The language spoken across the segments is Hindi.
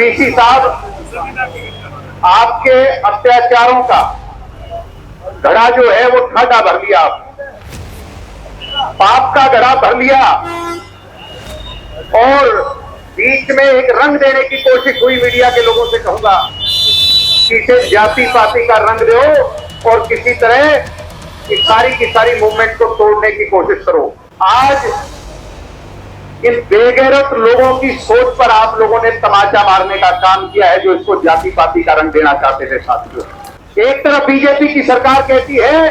पीसी साहब, आपके अत्याचारों का घड़ा जो है वो ठाडा भर लिया, पाप का घड़ा भर लिया और बीच में एक रंग देने की कोशिश हुई। मीडिया के लोगों से कहूंगा कि इसे जाति पाति का रंग दो और किसी तरह इस सारी की सारी मूवमेंट को तोड़ने की कोशिश करो। आज इन बेगैरत लोगों की सोच पर आप लोगों ने तमाचा मारने का काम किया है, जो इसको जाति पाति का रंग देना चाहते थे। साथियों, एक तरफ बीजेपी की सरकार कहती है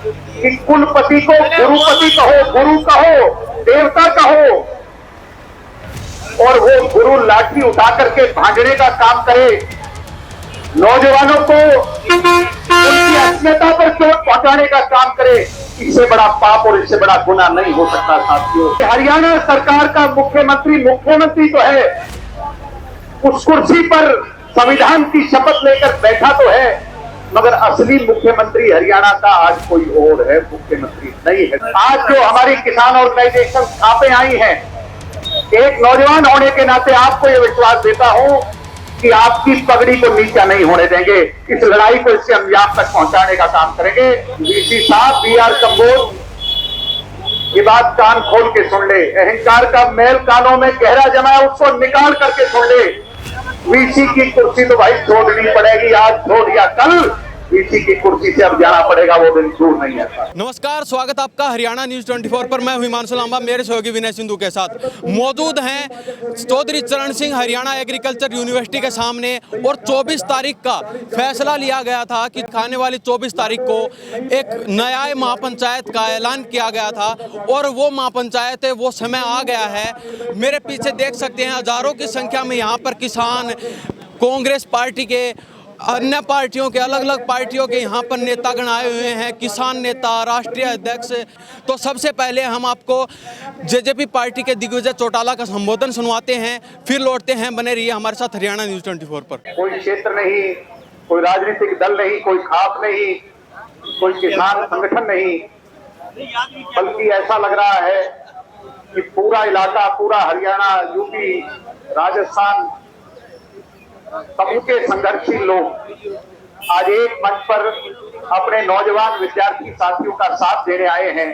कि कुलपति को गुरुपति कहो, गुरु कहो, देवता कहो, और वो गुरु लाठी उठा करके भांजने का काम करे, नौजवानों को उनकी अस्मिता पर चोट पहुंचाने का काम करे। इससे बड़ा पाप और इससे बड़ा गुनाह नहीं हो सकता। साथियों, हरियाणा सरकार का मुख्यमंत्री तो है, उस कुर्सी पर संविधान की शपथ लेकर बैठा तो है, मगर असली मुख्यमंत्री हरियाणा का आज कोई और है, मुख्यमंत्री नहीं है। आज जो हमारी किसान ऑर्गेनाइजेशन छापे आई हैं, एक नौजवान होने के नाते आपको यह विश्वास देता हूं कि आपकी पगड़ी को नीचा नहीं होने देंगे। इस लड़ाई को इससे अंजाम तक पहुंचाने का काम करेंगे। वीसी साहब, बीआर कंबोज, ये बात कान खोल के सुन ले। अहंकार का मैल कानों में गहरा जमा है, उसको निकाल करके सुन ले। वीसी की कुर्सी तो भाई छोड़नी पड़ेगी, आज छोड़ या कल वीसी की कुर्सी से अब जाना पड़ेगा, वो दिन दूर नहीं है। नमस्कार, स्वागत आपका हरियाणा न्यूज 24 पर। मैं हिमांशु लांबा मेरे सहयोगी विनय सिंधु के साथ मौजूद हैं चौधरी चरण सिंह हरियाणा एग्रीकल्चर यूनिवर्सिटी के सामने। और 24 तारीख का फैसला लिया गया था कि आने वाली 24 तारीख को एक नया महापंचायत का ऐलान किया गया था, और वो महापंचायत है, वो समय आ गया है। मेरे पीछे देख सकते हैं हजारों की संख्या में यहाँ पर किसान, कांग्रेस पार्टी के, अन्य पार्टियों के, अलग अलग पार्टियों के यहाँ पर नेतागण आए हुए हैं, किसान नेता, राष्ट्रीय अध्यक्ष। तो सबसे पहले हम आपको जेजेपी पार्टी के दिग्विजय चौटाला का संबोधन सुनवाते हैं, फिर लौटते हैं। बने रहिए हमारे साथ हरियाणा न्यूज 24 पर। कोई क्षेत्र नहीं, कोई राजनीतिक दल नहीं, कोई खाप नहीं, कोई किसान संगठन नहीं, बल्कि ऐसा लग रहा है कि पूरा इलाका, पूरा हरियाणा, यूपी, राजस्थान, सबके के संघर्षशील लोग आज एक मंच पर अपने नौजवान विद्यार्थी साथियों का साथ देने आए हैं।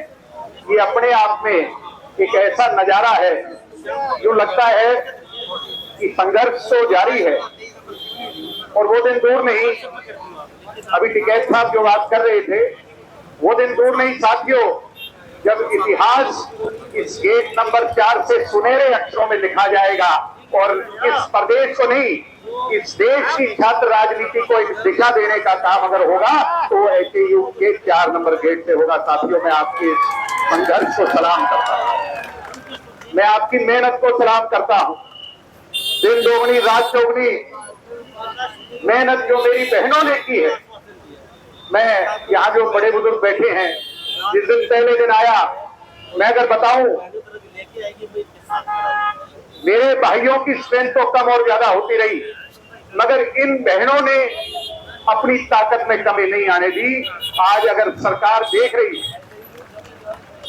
ये अपने आप में एक ऐसा नजारा है जो लगता है कि संघर्ष तो जारी है और वो दिन दूर नहीं। अभी टिकैत साहब जो बात कर रहे थे, वो दिन दूर नहीं साथियों, जब इतिहास इस गेट नंबर 4 से सुनहरे अक्षरों में लिखा जाएगा और इस प्रदेश को नहीं, इस देश की छात्र राजनीति को एक दिशा देने का काम अगर होगा तो एचएयू के 4 नंबर गेट से होगा। साथियों, मैं आपके संघर्ष को सलाम करता हूं, मैं आपकी मेहनत को सलाम करता हूं। दिन दोगुनी रात चौगुनी मेहनत जो मेरी बहनों ने की है। मैं यहाँ जो बड़े बुजुर्ग बैठे हैं, जिस दिन पहले दिन आया, मैं अगर बताऊं, मेरे भाइयों की स्ट्रेंथ तो कम और ज्यादा होती रही, मगर इन बहनों ने अपनी ताकत में कमी नहीं आने दी। आज अगर सरकार देख रही,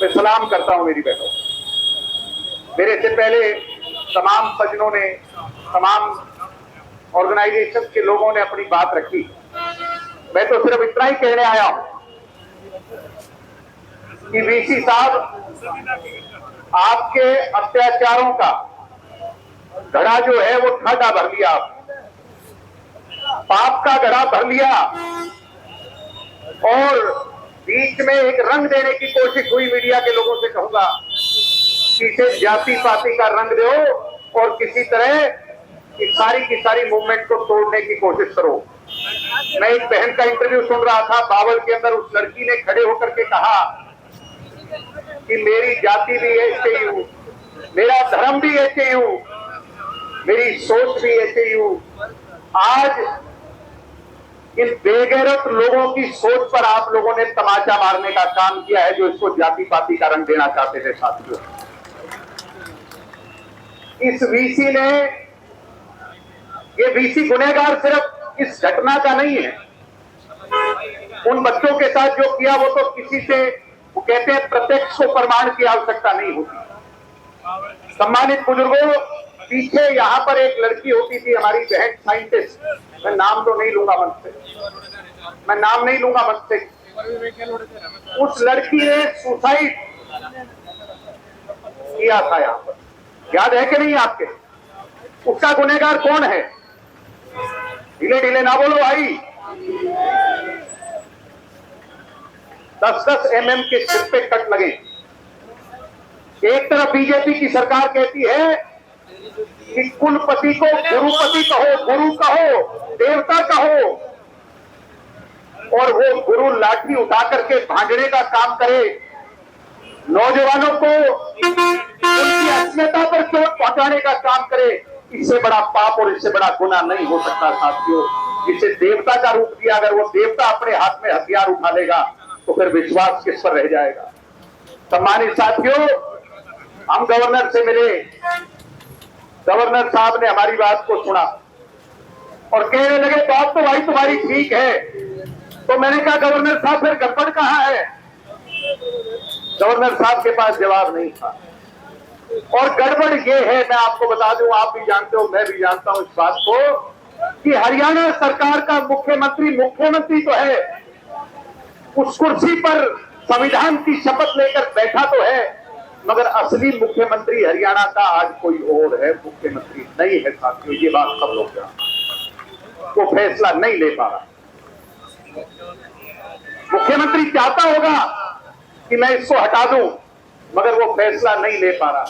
मैं सलाम करता हूं मेरी बहनों। मेरे से पहले तमाम सज्जनों ने, तमाम ऑर्गेनाइजेशन के लोगों ने अपनी बात रखी। मैं तो सिर्फ इतना ही कहने आया हूं कि वीसी साहब, आपके अत्याचारों का घड़ा जो है वो ठाडा भर लिया, पाप का घड़ा भर लिया और बीच में एक रंग देने की कोशिश हुई। मीडिया के लोगों से कहूंगा कि इसे जाति पाति का रंग दो और किसी तरह इस सारी की सारी मूवमेंट को तोड़ने की कोशिश करो। मैं एक बहन का इंटरव्यू सुन रहा था, बावल के अंदर उस लड़की ने खड़े होकर के कहा कि मेरी जाति भी एचएयू, मेरा धर्म भी एचएयू, मेरी सोच भी एचएयू। आज इन बेगैरत लोगों की सोच पर आप लोगों ने तमाचा मारने का काम किया है, जो इसको जाति पाति का रंग देना चाहते थे। साथियों, इस वीसी ने, ये वीसी गुनहगार सिर्फ इस घटना का नहीं है, उन बच्चों के साथ जो किया वो तो किसी से, वो कहते हैं प्रत्यक्ष को प्रमाण की आवश्यकता नहीं होती। सम्मानित बुजुर्गों, पीछे यहाँ पर एक लड़की होती थी हमारी बहन साइंटिस्ट, मैं नाम तो नहीं लूंगा मन से, मैं नाम नहीं लूंगा मन से। उस लड़की ने सुसाइड किया था यहाँ पर, याद है कि नहीं आपके? उसका गुनहगार कौन है? ढीले ढीले ना बोलो भाई। 10-10 mm के सिर पे कट लगे। एक तरफ बीजेपी की सरकार कहती है कि कुलपति को गुरुपति कहो, गुरु कहो, देवता कहो, और वो गुरु लाठी उठा करके भांजने का काम करे, नौजवानों को उनकी अस्मिता पर चोट पहुंचाने का काम करे। इससे बड़ा पाप और इससे बड़ा गुनाह नहीं हो सकता साथियों। जिसे देवता का रूप दिया, अगर वो देवता अपने हाथ में हथियार उठा लेगा तो फिर विश्वास किस पर रह जाएगा? सम्मानित साथियों, हम गवर्नर से मिले, गवर्नर साहब ने हमारी बात को सुना और कहने लगे बात तो भाई तुम्हारी ठीक है। तो मैंने कहा गवर्नर साहब फिर गड़बड़ कहां है? गवर्नर साहब के पास जवाब नहीं था। और गड़बड़ ये है, मैं आपको बता दूं, आप भी जानते हो, मैं भी जानता हूं इस बात को, कि हरियाणा सरकार का मुख्यमंत्री तो है, उस कुर्सी पर संविधान की शपथ लेकर बैठा तो है, मगर असली मुख्यमंत्री हरियाणा का आज कोई और है, मुख्यमंत्री नहीं है साथियों। ये बात सब लोग जानते, वो फैसला नहीं ले पा रहा। मुख्यमंत्री चाहता होगा कि मैं इसको हटा दूं, मगर वो फैसला नहीं ले पा रहा।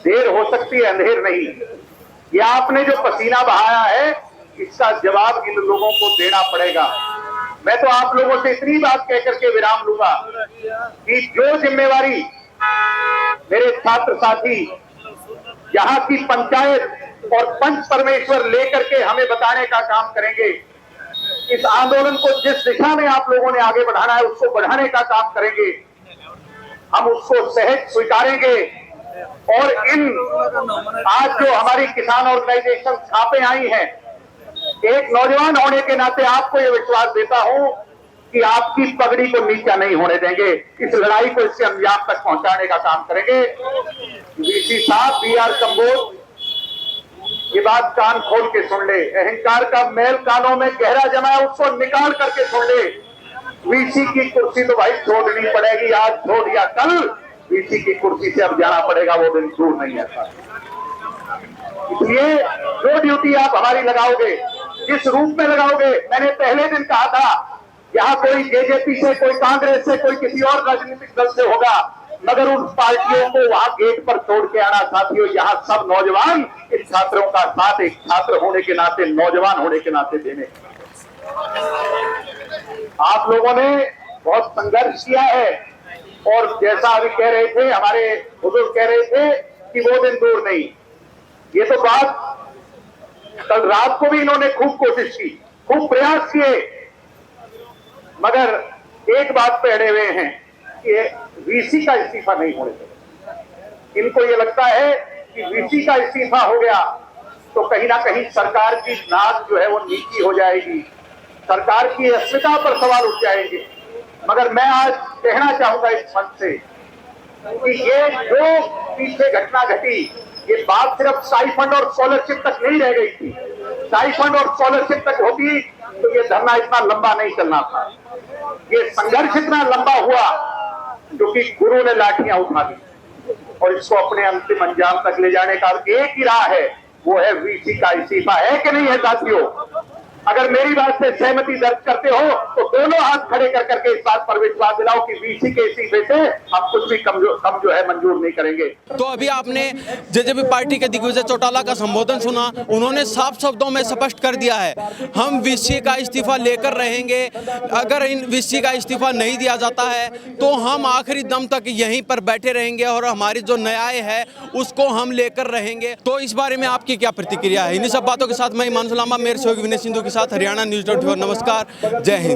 देर हो सकती है, अंधेर नहीं। ये आपने जो पसीना बहाया है, इसका जवाब इन लोगों को देना पड़ेगा। मैं तो आप लोगों से इतनी बात कहकर के विराम लूंगा कि जो जिम्मेवारी मेरे छात्र साथी यहाँ की पंचायत और पंच परमेश्वर लेकर के हमें बताने का काम करेंगे, इस आंदोलन को जिस दिशा में आप लोगों ने आगे बढ़ाना है उसको बढ़ाने का काम करेंगे, हम उसको सहज स्वीकारेंगे। और इन आज जो हमारी किसान ऑर्गेनाइजेशन छापे आई हैं, एक नौजवान होने के नाते आपको यह विश्वास देता हूं कि आपकी पगड़ी को नीचा नहीं होने देंगे। इस लड़ाई को इससे अंजाम तक पहुंचाने का काम करेंगे। वीसी साहब, BR कंबोज, ये बात कान खोल के सुन ले। अहंकार का मैल कानों में गहरा जमा है, उसको निकाल करके सुन ले। वीसी की कुर्सी तो भाई छोड़नी पड़ेगी, आज छोड़ या कल वीसी की कुर्सी से अब जाना पड़ेगा, वो दिन दूर नहीं है। इसलिए जो ड्यूटी आप हमारी लगाओगे, जिस रूप में लगाओगे, मैंने पहले दिन कहा था यहाँ कोई जेजेपी से, कोई कांग्रेस से, कोई किसी और राजनीतिक दल से होगा, मगर उन पार्टियों को वहां गेट पर तोड़ के आना साथियों। यहाँ सब नौजवान इन छात्रों का साथ एक छात्र होने के नाते, नौजवान होने के नाते देने। आप लोगों ने बहुत संघर्ष किया है और जैसा अभी कह रहे थे, हमारे बुजुर्ग कह रहे थे कि वो दिन दूर नहीं। ये तो बात कल रात को भी इन्होंने खूब कोशिश की, खूब प्रयास किए, मगर एक बात पे अड़े हुए हैं कि वीसी का इस्तीफा नहीं होने देगा। इनको ये लगता है कि वीसी का इस्तीफा हो गया तो कहीं ना कहीं सरकार की नाक जो है वो नीची हो जाएगी, सरकार की अस्मिता पर सवाल उठ जाएंगे। मगर मैं आज कहना चाहूंगा इस मंच से कि ये जो पीछे घटना घटी, ये बात सिर्फ स्टाइफंड और स्कॉलरशिप तक नहीं रह गई थी। स्टाइफंड और स्कॉलरशिप तक होती तो ये धरना इतना लंबा नहीं चलना था। ये संघर्ष इतना लंबा हुआ क्योंकि गुरु ने लाठियां उठा दी और इसको अपने अंतिम अंजाम तक ले जाने का एक ही राह है, वो है वीसी का इस्तीफा। है कि नहीं है साथियों? अगर मेरी बात से सहमति दर्ज करते हो तो दोनों हाथ खड़े कर करके इस बात पर विश्वास दिलाओ कि वीसी के इस्तीफे से हम कुछ भी कम जो है मंजूर नहीं करेंगे। तो अभी आपने जेजेपी पार्टी के दिग्विजय चौटाला का संबोधन सुना, उन्होंने साफ शब्दों में स्पष्ट कर दिया है हम वीसी का इस्तीफा लेकर रहेंगे। अगर इन वीसी का इस्तीफा नहीं दिया जाता है तो हम आखिरी दम तक यहीं पर बैठे रहेंगे और हमारी जो न्याय है उसको हम लेकर रहेंगे। तो इस बारे में आपकी क्या प्रतिक्रिया है? इन्हीं सब बातों के साथ मैं हिमांशु लांबा, मेरे सहयोगी विनय सिंधु के साथ हरियाणा न्यूज़ 24। नमस्कार, जय हिंद।